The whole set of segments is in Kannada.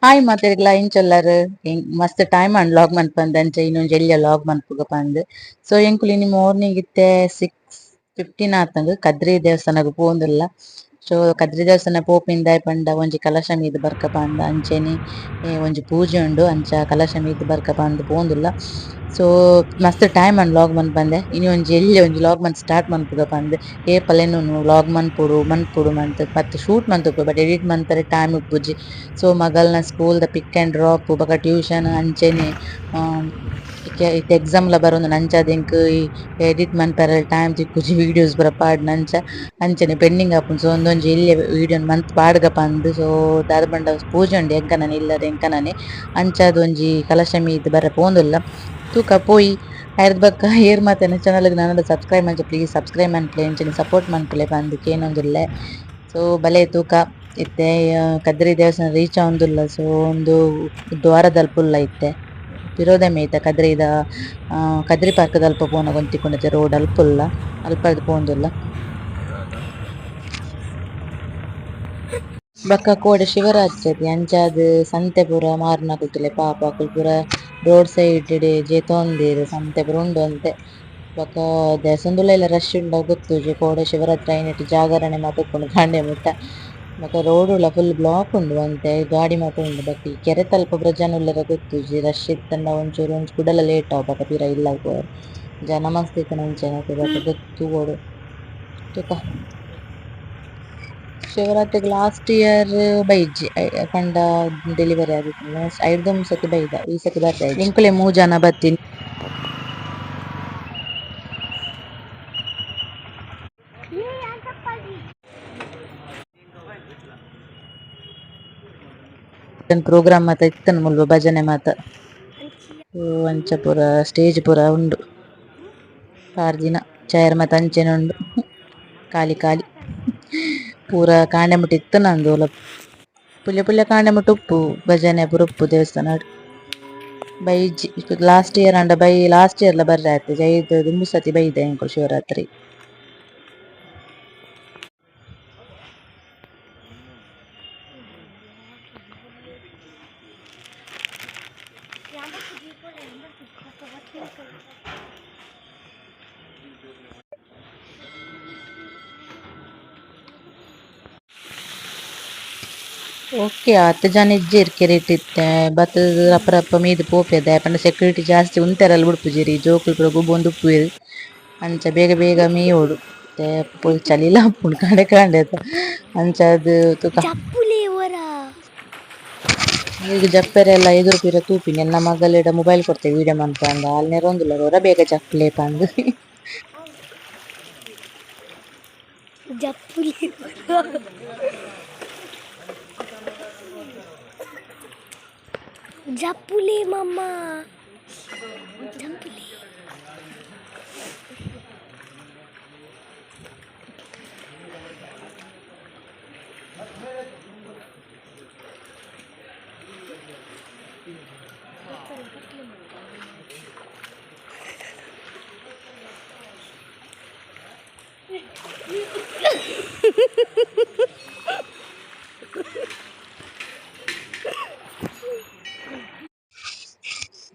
ಹಾಯ್ ಮಾತಾಡಿಗ್ಲ ಇಂಚೊಲ್ಲರ್ ಮಸ್ತ್ ಟೈಮ್ ಅಂಡ್ ಲಾಗ್ ಮನ್ಪಂದ್ ಅಂಚ ಇನ್ನೊಂಜಿ ಎಲ್ಯ ಲಾಗ್ ಮನ್ಪುಗ ಪಂದ್. ಸೊ ಎಂಕುಲು ಇನಿ ಮಾರ್ನಿಂಗ್ ಇತ್ತೆ 6:15 ಆತಂಗ್ ಕದ್ರಿ ದೇವಸ್ಥಾನಗ್ ಪೋವೊಂದುಲ್ಲ. ಸೊ ಕದ್ರಿ ದೇವಸ್ಥಾನ ಪೋಪಿಂದಾಯೆ ಪಂಡ ಒಂಜಿ ಕಲಶ ಮೀದ್ ಬರ್ಕ ಪಂದ್ ಅಂಚೆನೆ ಒಂಜಿ ಪೂಜೆ ಉಂಡು ಅಂಚ ಕಲಶ ಮೀದ್ ಬರ್ಕ ಪಂದ್ ಪೋವೊಂದುಲ್ಲ. ಸೊ ಮಸ್ತ್ ಟೈಮ್ ಆಂಡ್ ಲಾಗ್ ಮನ್ಪಂದೆ ಇನಿ ಒಂಜಿ ಎಲ್ಯ ಒಂಜಿ ಲಾಗ್ ಮನ್ಪ್ ಸ್ಟಾರ್ಟ್ ಮನ್ಪುಗ ಪಂದ್ ಏಪಲ ಎನ್ನೊಂದು ವ್ಲಾಗ್ ಮನ್ಪುಡು ಪತ್ ಶೂಟ್ ಮನ್ತುಪ್ಪು ಬಟ್ ಎಡಿಟ್ ಮನ್ಪರೆ ಟೈಮ್ ಉಪ್ಪುಜಿ. ಸೊ ಮಗಲ್ನ ಸ್ಕೂಲ್ ದ ಪಿಕ್ ಆಂಡ್ ಡ್ರಾಪ್ ಬೊಕ ಟ್ಯೂಷನ್ ಅಂಚೆನೆ ಇತ್ತೆ ಎಕ್ಸಾಮ್ ಲ ಬರೊಂದುಂಡು ಅಂಚಾದ್ ಎಂಕ್ ಎಡಿಟ್ ಮನ್ಪರೆ ಟೈಮ್ ತಿಕ್ಕುಜಿ ವೀಡಿಯೋಸ್ ಪೂರ ಪಾಡ್ನ ಅಂಚನೆ ಪೆಂಡಿಂಗ್ ಆಪುಂಡು. ಸೊ ಒಂದೊಂಜಿ ಎಲ್ಯ ವೀಡಿಯೋನ್ ಮಂತ್ ಪಾಡ್ಗ ಪಂದ್. ಸೊ ದಾದ ಪಂಡ ಪೂಜೆ ಉಂಡು ಎಂಕನನೆ ಇಲ್ಲರೆ ಎಂಕನನೆ ಅಂಚಾದ್ ಒಂಜಿ ಕಲಶ ಮೀದ್ ಬರ ಪೋವೊಂದುಲ್ಲ. ತೂಕ ಪೋಯಿ ಅರ್ದ್ ಬಕ್ಕ ಏರ್ ಮಾತೆನ ಚಾನಲ್ಗ್ ನನಾಂಡ ಸಬ್ಸ್ಕ್ರೈಬ್ ಮಂಜೆ ಪ್ಲೀಸ್ ಸಬ್ಸ್ಕ್ರೈಬ್ ಮನ್ಪುಲೆ ಎಂಚನೆ ಸಪೋರ್ಟ್ ಮನ್ಪುಲೆ ಪಂದ್ ಕೇನೊಂದುಲ್ಲೆ. ಸೊ ಬಲೆ ತೂಕ ಇತ್ತೆ ಕದ್ರಿ ದೇವಸ್ಥಾನ ರೀಚ್ ಆವೊಂದುಲ್ಲ. ಸೊ ಒಂದು ದ್ವಾರದಲ್ಪುಲ್ಲ ಇತ್ತೆ ಪಿರೋದಮೆ ಐತ ಕದ್ರಿದ ಕದ್ರಿ ಪಾರ್ಕ್ ದಲ್ಪ ಪೋನ ಗೊಂತಿಕೊಂಡತೆ ರೋಡ್ ಅಲ್ಪುಲ್ಲ ಅಲ್ಪರ್ದ್ ಪೋವೊಂದುಲ್ಲ. ಬೊಕ್ಕ ಕೋಡೆ ಶಿವರಾತ್ರೆಗ್ ಅಂಚಾದ್ ಸಂತೆ ಪೂರ ಮಾರ್ನಗುಟ್ಟುಲೆ ಪಾಪ ಅಕುಲು ಪೂರ ರೋಡ್ ಸೈಡ್ ಡೆ ಜೇತೊಂದೆರ್ ಸಂತೆ ಪೂರ ಉಂಡು ಅಂತೆ. ಬೊಕ ದೇವಸ್ಥಾನದುಲೆಲ ರಶ್ ಉಂಡ ಗೊತ್ತುಜಿ ಕೋಡೆ ಶಿವರಾತ್ರಿ ಐನೆಟ್ ಜಾಗರಣೆ ಮಾತ ಇಪ್ಪುಂಡು ಕಾಂಡೆ ಮುಟ್ಟ. ಬೊಕ ರೋಡುಲ ಫುಲ್ ಬ್ಲಾಕ್ ಉಂಡು ಒಂತೆ ಗಾಡಿ ಮಾತ ಉಂಡು. ಬಟ್ ಈ ಕೆರೆ ತಲ್ಪ ಪೂರ ಜನ ಉಲ್ಲೆರ ಗೊತ್ತುಜಿ ರಶ್ ಇತ್ತಂಡ ಒಂಚೂರು ಒಂಜಿ ಕುಡಲ ಲೇಟ್ ಆವು ಬೊಕ ಪಿರ ಇಲ್ಲಗ್ ಪೋವೆರ್ ಜನ ಮಸ್ತ್ ಇತ್ತ್ಂಡ ಅಂಚನೆ ಬೊಕ ಗೊತ್ತುವೋಡು ತುಕ. ಶಿವರಾತ್ರಿಗ್ ಲಾಸ್ಟ್ ಇಯರ್ ಬೈಜ್ಜಿ ಪಂಡ ಡೆಲಿವರಿ ಆದಿಪ್ಪುಂಡು ಐಟ್ ಸತಿ ಬೈದ ಈ ಸತಿ ಬರ್ರೆ ಎಂಕುಲೆ ಮೂಜಿ ಜನ ಬತ್ತಿನ್. ಪ್ರೋಗ್ರಾಮ್ ಮಾತ ಇತ್ತ್ಂಡ್ ಮುಲ್ಪ ಭಜನೆ ಮಾತ ಓ ಅಂಚ ಪೂರ ಸ್ಟೇಜ್ ಪೂರ ಉಂಡು ಪಾಡ್ದ್ ದಿನ ಚೇರ್ ಮಾತ ಅಂಚೆನೆ ಉಂಡು ಖಾಲಿ ಖಾಲಿ ಪೂರ ಕಾಂಡೆ ಮುಟ್ಟ ಇತ್ತ್ಂಡಲ ಪುಲ್ಯ ಪುಲ್ಯ ಕಾಂಡೆ ಮುಟ್ಟ ಉಪ್ಪು ಭಜನೆ ಪೂರ ಉಪ್ಪು ದೇವಸ್ಥಾನಡ್ ಬೈಜ್ಜಿ ಲಾಸ್ಟ್ ಇಯರ್ ಆಂಡ ಬೈ ಲಾಸ್ಟ್ ಇಯರ್ಲ ಬರ್ರೆ ಆತಿಜಿ ಐಟ್ ದುಂಬು ಸತಿ ಬೈದೆ ಎಂಕುಲು ಶಿವರಾತ್ರಿ. ಓಕೆ ಹತ್ತು ಜನ ಇಜ್ಜೆರ್ ಕೆರೆಟ್ ಇತ್ತೆ ಬತ್ತುದು ರಪ್ಪ ರಪ್ಪ ಮೀದ್ ಪೋಪೆರ್ ದಾಯೆಪಂಡ ಸೆಕ್ಯೂರಿಟಿ ಜಾಸ್ತಿ ಉಂತೆರಲ್ ಬುಡ್ಪುಜೆರ್ ಈ ಜೋಕುಲು ಪೂರ ಗೊಬ್ಬೊಂದು ಉಪ್ಪುವೆರ್ ಅಂಚ ಬೇಗ ಬೇಗ ಮೀಯೊಡು ಚಲಿಲ ಆಪುಂಡು ಕಾಂಡೆ ಕಾಂಡೆತ ಅಂಚಾದ್ ತುಕ ನೀರ್ಗ್ ಜಪ್ಪೆರೆಲ್ಲ ಎದುರು ಪೂರ ತೂಪಿನಿ ಎನ್ನ ಮಗಲೆಡ ಮೊಬೈಲ್ ಕೊರ್ತೆ ವೀಡಿಯೋ ಮನ್ಪಂದ ಅಂದ ಅಲ್ನೆ ರೊಂದುಲ್ಲೆರ್ ಒರ ಬೇಗ ಜಪ್ಪುಲೆ ಪಂದ್. ಜಪ್ಪುಲಿ ಮಮ್ಮ ಜಪ್ಪುಲಿ.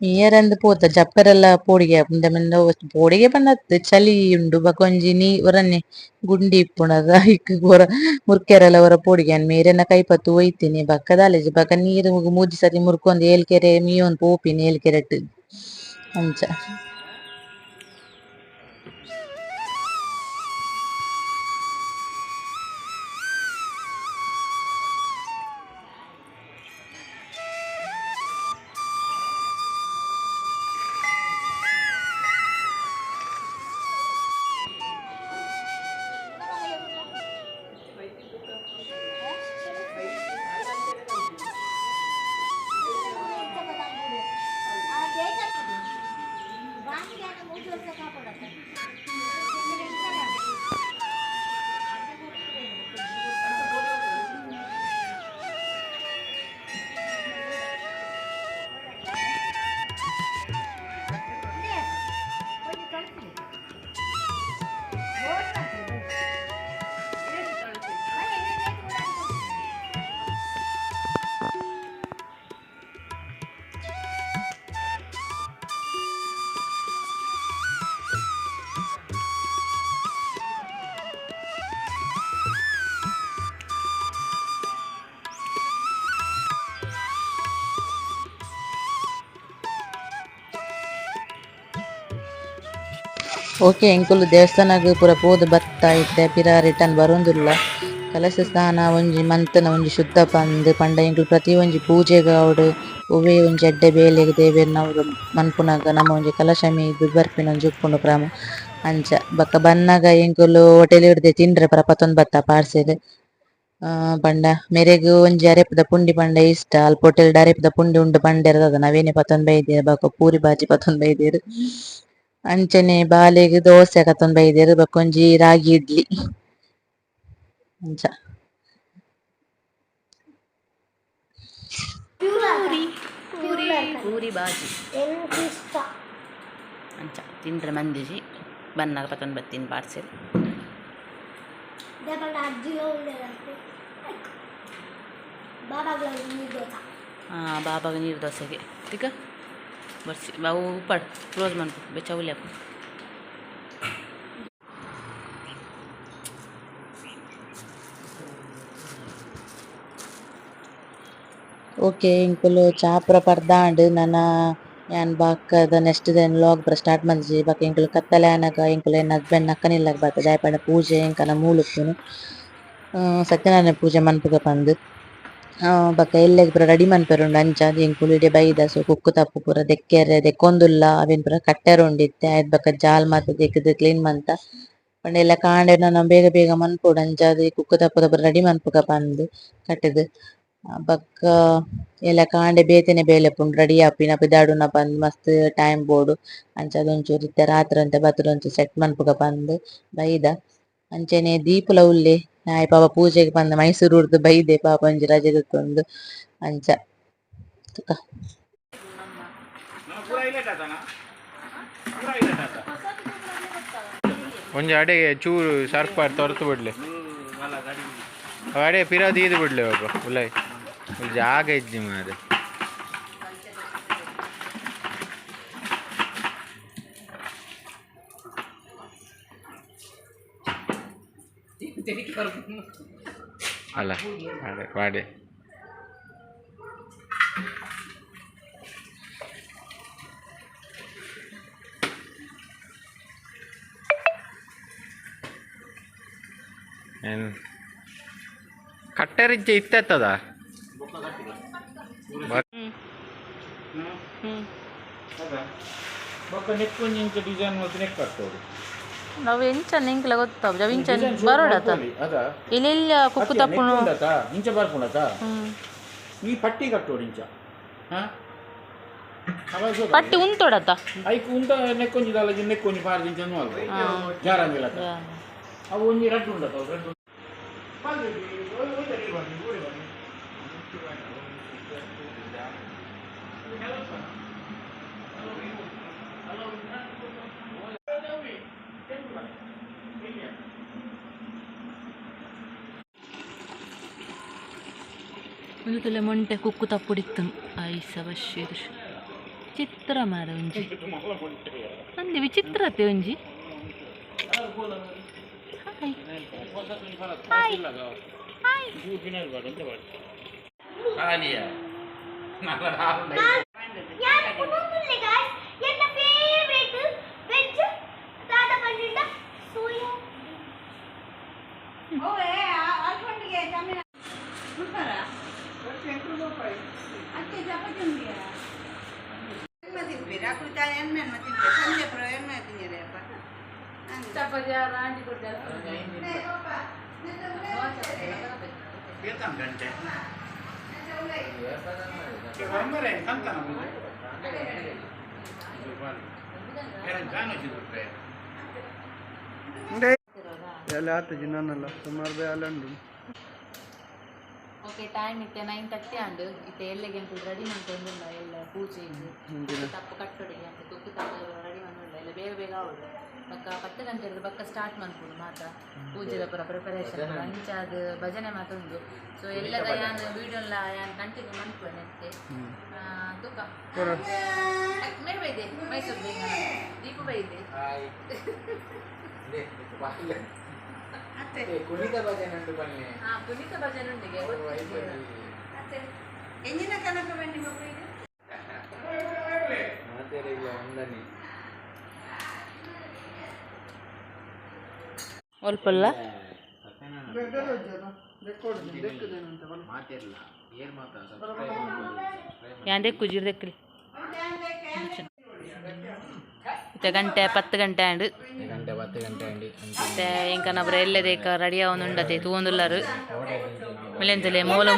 ನಿಯರಂದ್ ಪೋತ ಜಪ್ಪರೆಲ್ಲ ಪೋಡಿಗೆ ಆಪುಂಡು ದಾಯೆಪಂಡ ಪೋಡಿಗೆ ಪಂಡ ಚಳಿ ಉಂಡು ಬೊಕ ಒಂಜಿ ಒರನ್ನೆ ಗುಂಡಿ ಇಪ್ಪುಂಡು ಐಕ್ ಪೂರ ಮುರ್ಕೆರೆಲ ಒರ ಪೋಡಿಗೆ ಆಂಡ್ ಮೇರೆನ ಕೈಪತ್ತು ಒಯ್ತೀನಿ ಬಕ್ಕ ದಾಲೆಜಿ ಬಕ ನೀರ್ ಮೂಜಿ ಸತಿ ಮುರ್ಕೊಂದ್ ಏಲ್ ಕೆರೆ ಮೀಯೊಂದು ಪೋಪಿನಿ ಏಲ್ ಕೆರೆಟ್ ಅಂಚ. ಓಕೆ ಎಂಕುಲು ದೇವಸ್ಥಾನಗ್ ಪೂರ ಪೋದು ಬತ್ತ ಇತ್ತೆ ಪಿರ ರಿಟರ್ನ್ ಬರೊಂದುಲ್ಲ. ಕಲಶ ಸ್ನಾನ ಒಂಜಿ ಮಂತನ ಒಂಜಿ ಶುದ್ಧ ಪಂದ್ ಪಂಡ ಎಂಕುಲು ಪ್ರತಿ ಒಂಜಿ ಪೂಜೆಗ್ ಆವಡ್ ಒವ್ವೇ ಒಂಜಿ ಎಡ್ಡೆ ಬೇಲೆಗ್ ದೇವೆರ್ನ ಅವ್ರು ಮನ್ಪುನಗ ನಮ ಒಂಜಿ ಕಲಶ ಮೀದ್ ಬರ್ಪಿನ ಒಂಜಿ ಉಪ್ಪುಂಡು ಪ್ರಾಮ ಅಂಚ. ಬೊಕ ಬನ್ನಗ ಎಂಕುಲು ಹೊಟೇಲ್ ಡೆ ತಿನ್ರೆ ಪತೊಂದು ಬತ್ತ ಪಾರ್ಸೆಲ್. ಪಂಡ ಮೇರೆಗ್ ಒಂಜಿ ಅರೆಪ್ದ ಪುಂಡಿ ಪಂಡ ಇಷ್ಟ ಅಲ್ಪ ಹೊಟೇಲ್ಡ್ ಅರೆಪ್ದ ಪುಂಡಿ ಉಂಡು ಪಂಡೆರ್ ದಾದ ನವೇನೆ ಪತೊಂದು ಬೈದೆರ್ ಬೊಕ ಪೂರಿ ಬಾಜಿ ಪತೊಂದು ಬೈದೆರ್. ಅಂಚನೆ ಬಾಲೆಗ್ ದೋಸೆ ಕತೊಂದು ಬೈದೆರ್ ಬೊಕ ಒಂಜಿ ರಾಗಿ ಇಡ್ಲಿ ಅಂಚ. ಪೂರಿ ಬಾಜಿ ಅಂಚ ತಿಂಡ್ರೆ ಮಂದಿಜಿ ಬನ್ನಗ ಪತೊಂದು ಬತ್ತಿನ ಪಾರ್ಸೆಲ್. ಬಾಬಾಗ ನೀರು ದೋಸೆಗೆ ಈಗ ಬರ್ಸಿ ಅವು ಉಪ್ಪಡು ಕ್ಲೋಸ್ ಮಾಡ್ಕೊ ಬೆಚ್ಚ ಉಲಿಯಪ್ಪ. ಓಕೆ ಇಂಕುಲು ಚಾ ಪೂರ ಪರ್ದಾಂಡ್ ನನ ಯಾನ್ ಬಾಕದ ನೆಕ್ಸ್ಟ್ ದೆನ್ ಲಾಗ್ ಪೂರ ಸ್ಟಾರ್ಟ್ ಮಲ್ಜಿ ಬೊಕ ಎಂಕುಲು ಕತ್ತಲೆ ಆನಗ ಎಂಕುಲು ಎನ್ನ ಹಸ್ಬೆಂಡ್ ನಕ್ಕನಿಲ್ಲಗ್ ಬತ್ತ ದಾಯೆ ಪೂಜೆ ಎಂಕಲ್ನ ಮೂಲುಪ್ಪುನು ಸತ್ಯನಾರಾಯಣ ಪೂಜೆ ಮನ್ಪುಗ ಪಂದ್. ಬೊಕ ಎಲ್ಲೆಗ್ ಪೂರ ರೆಡಿ ಮನ್ಪೆರೊಂಡು ಅಂಚ ಆದ್ ಎಂಕುಲು ಇಡೆ ಬೈದ ಸೊ ಕುಕ್ಕು ತಪ್ಪು ಪೂರ ದೆಕ್ಕೆರೆ ದೆಕ್ಕೊಂದುಲ್ಲ ಅವೆನ್ ಪೂರ ಕಟ್ಟೆರೊಂಡಿತ್ತೆ ಆಯ್ತ್ ಬೊಕ ಜಾಲ್ ಮಾತ ದೆಕ್ಕಿದ್ ಕ್ಲೀನ್ ಮಂತ ಪಂಡ ಎಲ್ಲ ಕಾಂಡೆ ನನ ಬೇಗ ಬೇಗ ಮನ್ಪೊಡು ಅಂಚಾದ್ ಕುಕ್ಕು ತಪ್ಪುದ ಪೂರ ರೆಡಿ ಮನ್ಪುಗ ಪಂದ್ ಕಟ್ಟುದು. ಬೊಕ್ಕ ಎಲ್ಲ ಕಾಂಡೆ ಬೇತೆನೆ ಬೇಲೆಪುಂಡು ರೆಡಿ ಆಪಿನ ಪಿದಾಡುನ ಪಂದ್ ಮಸ್ತ್ ಟೈಮ್ ಬೋಡು ಅಂಚಾದ್ ಒಂಚೂರು ಇತ್ತೆ ರಾತ್ರಿ ಅಂತೆ ಬತ್ತುಡು ಒಂಚೂರು ಸೆಟ್ ಮನ್ಪುಗ ಪಂದ್ ಬೈದ. ಅಂಚನೆ ದೀಪುಲ ಉಲ್ಲೆ ನಾಯ್ ಪಾಪ ಪೂಜೆಗ್ ಪಂದ್ ಮೈಸೂರು ಉರ್ದು ಬೈದೆ ಪಾಪ ಒಂಜಿ ರಜೆ ದೆತ್ತೊಂದು ಅಂಚ ತುಕ. ಒಂಜಿ ಅಡೆಗೆ ಚೂರು ಸರ್ಪ್ ಪಾಡ್ ತೊರ್ತು ಬಿಡ್ಲಿ ಅಡೆ ಪಿರಾದಿ ಈದು ಬಿಡ್ಲಿ ಬಾಬು ಉಲಾಯ್ ಜಾಗ ಇಜ್ಜಿ ಮಾರೆ. ಅಲ್ಲ ಅಡೆ ವಾಡೆ ಏನು ಕಟ್ಟೆರಿಜ್ಜೆ ಇತ್ತೆತ್ತದ ನಾವು ಎಂಚ ನಿಂಕ್ಲ ಗೊತ್ತಾವ ಜವಿಂಚ ಬರೋಡತ ಇಲ್ಲೆಲ್ಲ ಕುಕ್ಕು ತಪ್ಪುನು ಇಂಚ ಬರ್ಕೊಂಡತ ನೀ ಪಟ್ಟಿ ಕಟ್ಟೋಡು ಇಂಚ ಪಟ್ಟಿ ಉಂತೊಡತ ಐಕು ಉಂಟ ನೆಕ್ಕೊಂಜಿದಲ್ಲ ನೆಕ್ಕೊಂಜಿ ಪಾರ್ದು ಇಂಚ ಜಾರಂಗಿಲ್ಲ ಅವು ಒಂಜಿ ರಡ್ಡು ಉಂಡತ ರಡ್ಡು ಒಂದು ತುಲೆ ಮೊಂಟೆ ಕುಕ್ಕು ತಪ್ಪುಡಿತ್ತು ಐಸ ಬಶ್ಶೀರ್ ಚಿತ್ರ ಮಾರ ಒಂಜಿ ಅಂದೆ ವಿಚಿತ್ರತೆ ಒಂಜಿ. ಓಕೆ ಟೈಮ್ ಇತ್ತೆ 9:30 ಅಂಡು ಇತ್ತೆ ಎಲ್ಲೆಗೆ ಅಂತ ರೆಡಿ ಮಾಡ್ಕೊಂಡುಲ್ಲ ಎಲ್ಲ ಪೂಜೆಗೆ ತಪ್ಪು ಕಟ್ಟೊಡಿಗೆ ಅಂತ ತುಕ್ಕು ತಪ್ಪು ರೆಡಿ ಮಾಡ್ಕೊಂಡ ಎಲ್ಲ ಬೇಗ ಬೇಗ ಆವಡು ಬಕ್ಕ 10 ಗಂಟೆ ಇರೋದು ಬಕ್ಕ ಸ್ಟಾರ್ಟ್ ಮಾಡ್ಕೊಂಡು ಮಾತ ಪೂಜೆದ ಪೂರ ಪ್ರಿಪರೇಷನ್ ಅಂಚ ಅದು ಭಜನೆ ಮಾತೊಂದು ಸೊ ಎಲ್ಲದ ಯಾನು ವೀಡಿಯೋಲ್ಲ ಯಾನು ಕಂಟಿನ್ಯೂ ಮಾಡ್ಕೊಳ್ಳಿ ನೆತ್ತೆ ತೂಕ ಮೇಲೆ ಬೈದೆ ಮೈಸೂರು ಬೇಗ ದೀಪ ಬೈದೆ ಕುಣಿತ ಭಜನೆ ಉಂಟು ಬನ್ನಿ ಕುಣಿತ ಭಜನೆ ಉಂಟಿಗೆ ಎಂಜಿನ ಕನಕ ಬನ್ನಿ ಮಕ್ಕಳಿಗೆ ಮಾತೆರೆಲ್ಲ ಒಂದನಿ ಒಲ್ಪಲ್ಲ ಯಾನ್ ದೆಕ್ಕು ಜೀರ್ ದೆಕ್ಕ್ರಿ ಇತ್ತೆ ಗಂಟೆ 10 ಗಂಟೆ ಆಂಡ್ ಗಂಟೆ 10 ಗಂಟೆ ಅಂಡಿ ಮತ್ತೆ ಇಂಕನಬ್ರ ಎಲ್ಲದೇಕ ರೆಡಿ ಆವೊಂದುಂಡತೆ ತೂವೊಂದುಲ್ಲಾರು ಮೆಲೆಂತಲೆ ಮೂಲು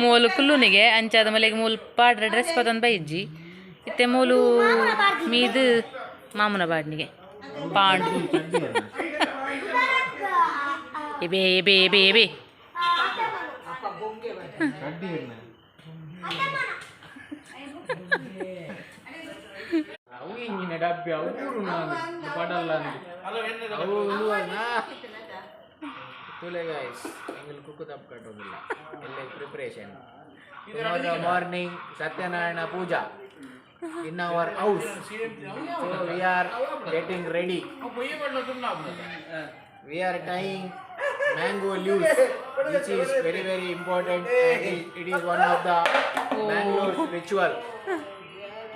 ಮೂಲು ಕುಲ್ಲುನಿಗೆ ಅಂಚಾದ ಮಲೆಗೆ ಮೂಲು ಪಾಡ್ರೆ ಡ್ರೆಸ್ ಪತೊಂದು ಬೈಜ್ಜಿ ಇತ್ತೆ ಮೂಲು ಮೀದು ಮಾಮುನ ಬಾಡ್ನಿಗೆ ಪಾಂಡು ಎಬೆ ಎಬೆ ಎಬೆ ಎಬೆ ಅವು ಹಿಂಗಿನ ಡಬ್ಬಿ ಅವು ನಾನು ಪಡಲ್ಲ ಅವು ತುಲೆ ಗೈಸ್ ಎಂಗಲ್ ಕುಕ್ಕು ತಪ್ಪು ಕಟ್ಟೋದಿಲ್ಲ ಎಲ್ಲ preparation tomorrow morning Satyanarayana puja in our house, so we are getting ready. We are tying mango leaves, which is very very important, and it is one of the Bangalore ritual.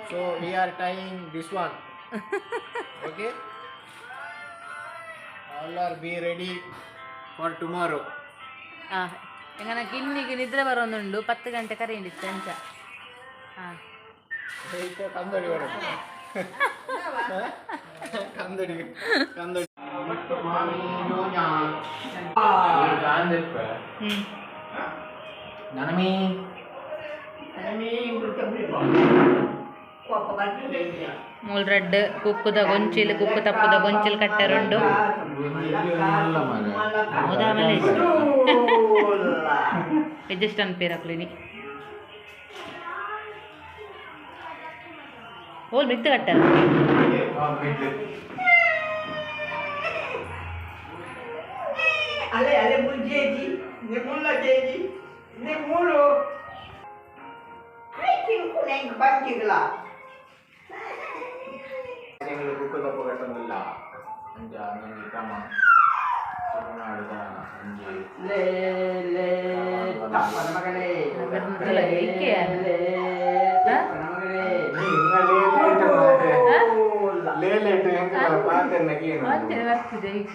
So we are tying this one. Okay, all are be ready for tomorrow. ಎಂಗನ ಗಿನ್ನಿಗೆ ನಿದ್ರೆ ಬರೋದುಂಡು 10 ಗಂಟೆ ಕರೆಯಿಂಡಿತ್ತು ಅಂಚ ಕಂದಡಿ ಕಂದಡಿ ಕಂದಡಿ ನನಮೀ ಮೂಲ್ ರೆಡ್ ಕುಕ್ಕುದ ಗೊಂಚಿಲ್ ಕುಕ್ಕು ತಪ್ಪುದ ಗೊಂಚಿಲ್ ಕಟ್ಟರುಂಡು ಹೌದಾಮೇಲೆ ಎಡ್ಜಸ್ಟ್ ಅನ್ಪೇರಕ್ಲಿನಿ ಓಲ್ ಮಿತ್ತು ಕಟ್ಟಾರ Ale ale buljeji, ne mulla jeji, ne mulo. Hai kin kuneng bangkigla. ಎಂಗಳು ಕುಕ್ಕದ ಪೊಗಟ್ಟೊಂದಿಲ್ಲ ಅಂಜ ನನಗೆ ಕ್ರಮ ಸುಗುಣಾಡಿದ ಅಂಜಿ Le le tappa magale. ಬರ್ನಲ್ಲ ಏಕೆ ಲೇಲೇಟು ಹೆಂಗೆ ಪಾತೆ ನಗೀನು ಅಂತೆ ಬರ್ತಿದೆ ಈಗ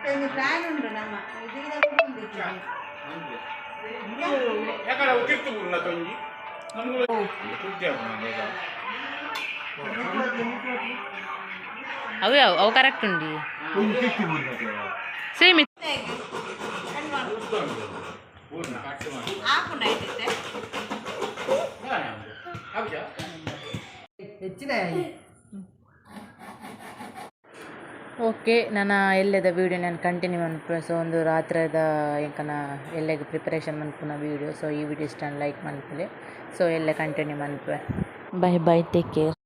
ಕ್ಯಾಲ್ಕುಲೇಷನ್ ಪ್ಲಾನ್ ಉಂಟು ನಮ್ಮ ಯಾಕಂದ್ರೆ ಅವು ಕಿತ್ತು ಬಿಡಲ್ಲ ತೊಂಜಿ ನಮ್ಗಳು ಸುದ್ದಿ ಆಗ ಅವು ಯಾವ ಅವು ಕರೆಕ್ಟ್ ಉಂಡಿ ಸೇಮ್ ಆಪುಂಡ ಐತೆ ಹೆಚ್ಚಿನ ಓಕೆ ನಾನು ಎಲ್ಲದ ವೀಡಿಯೋ ನಾನು ಕಂಟಿನ್ಯೂ ಮನ್ಪೆ ಸೊ ಒಂದು ರಾತ್ರಿದ ಎಂಕನ ಎಲ್ಲಗೆ ಪ್ರಿಪರೇಷನ್ ಮನ್ಪುನ ವೀಡಿಯೋ ಸೊ ಈ ವಿಡಿಯೋ ಇಷ್ಟ ಲೈಕ್ ಮನ್ಪಲೆ ಸೊ ಎಲ್ಲ ಕಂಟಿನ್ಯೂ ಮನ್ಪೆ ಬೈ ಬೈ ಟೇಕ್ ಕೇರ್